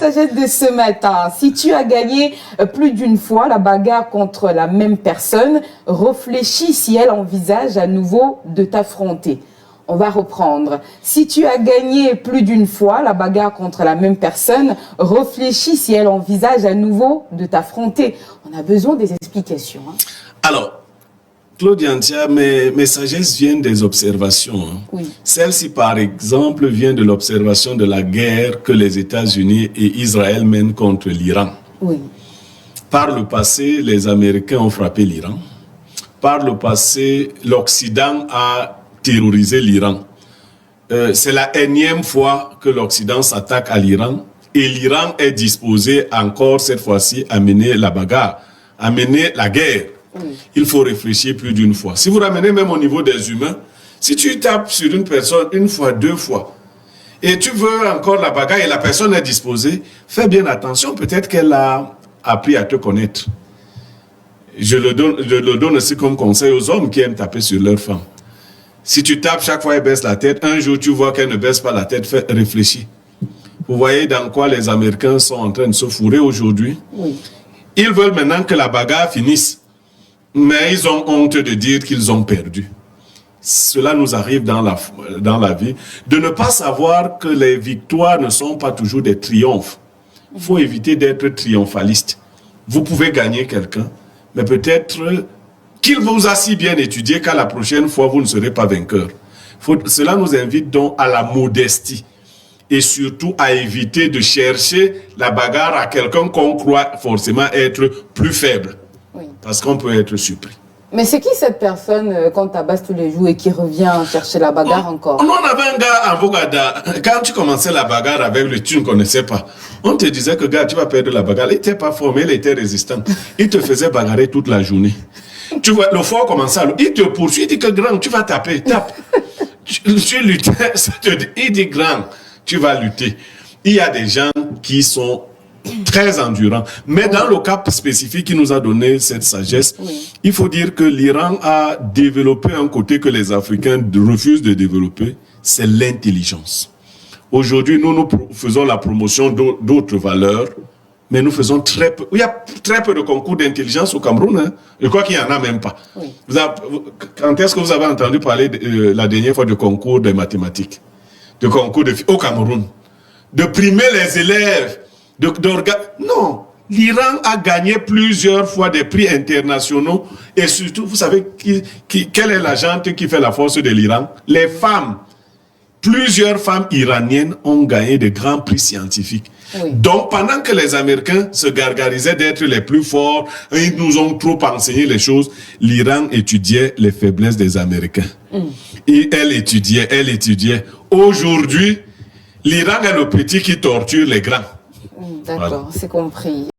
sagesse de ce matin. Si tu as gagné plus d'une fois la bagarre contre la même personne, réfléchis si elle envisage à nouveau de t'affronter. On va reprendre. Si tu as gagné plus d'une fois la bagarre contre la même personne, réfléchis si elle envisage à nouveau de t'affronter. On a besoin des explications. Hein. Alors, Claude Yantia, mes sagesses viennent des observations. Hein. Oui. Celle-ci, par exemple, vient de l'observation de la guerre que les États-Unis et Israël mènent contre l'Iran. Oui. Par le passé, les Américains ont frappé l'Iran. Par le passé, l'Occident a terrorisé l'Iran. C'est la énième fois que l'Occident s'attaque à l'Iran et l'Iran est disposé encore cette fois-ci à mener la bagarre, à mener la guerre. Oui. Il faut réfléchir plus d'une fois. Si vous ramenez même au niveau des humains, si tu tapes sur une personne une fois, deux fois, et tu veux encore la bagarre et la personne est disposée, fais bien attention, peut-être qu'elle a appris à te connaître. Je le donne aussi comme conseil aux hommes qui aiment taper sur leurs femmes. Si tu tapes chaque fois, elle baisse la tête, un jour tu vois qu'elle ne baisse pas la tête, fais réfléchir. Vous voyez dans quoi les Américains sont en train de se fourrer aujourd'hui? Oui. Ils veulent maintenant que la bagarre finisse. Mais ils ont honte de dire qu'ils ont perdu. Cela nous arrive dans la vie, de ne pas savoir que les victoires ne sont pas toujours des triomphes. Il faut éviter d'être triomphaliste. Vous pouvez gagner quelqu'un, mais peut-être qu'il vous a si bien étudié qu'à la prochaine fois, vous ne serez pas vainqueur. Cela nous invite donc à la modestie et surtout à éviter de chercher la bagarre à quelqu'un qu'on croit forcément être plus faible. Oui. Parce qu'on peut être surpris. Mais c'est qui cette personne qu'on tabasse tous les jours et qui revient chercher la bagarre encore? On avait un gars en Bogada. Quand tu commençais la bagarre avec lui, tu ne connaissais pas. On te disait que gars, tu vas perdre la bagarre. Il n'était pas fort, mais il était résistant. Il te faisait bagarrer toute la journée. Tu vois, le fort commençait à lui. Il te poursuit, il dit que grand, tu vas taper, tape. tu luttes, il dit grand, tu vas lutter. Il y a des gens qui sont très endurant. Mais dans le cas spécifique qui nous a donné cette sagesse, il faut dire que l'Iran a développé un côté que les Africains refusent de développer, c'est l'intelligence. Aujourd'hui, nous faisons la promotion d'autres valeurs, mais nous faisons très peu. Il y a très peu de concours d'intelligence au Cameroun. Hein. Je crois qu'il n'y en a même pas. Oui. Quand est-ce que vous avez entendu parler la dernière fois de concours de mathématiques, de concours au Cameroun, de primer les élèves? Non, l'Iran a gagné plusieurs fois des prix internationaux et surtout, vous savez quelle est la gente qui fait la force de l'Iran? Les femmes. Plusieurs femmes iraniennes ont gagné de grands prix scientifiques. Oui. Donc, pendant que les Américains se gargarisaient d'être les plus forts, ils nous ont trop enseigné les choses, l'Iran étudiait les faiblesses des Américains. Et elle étudiait. Aujourd'hui, l'Iran est le petit qui torture les grands. D'accord, voilà. C'est compris.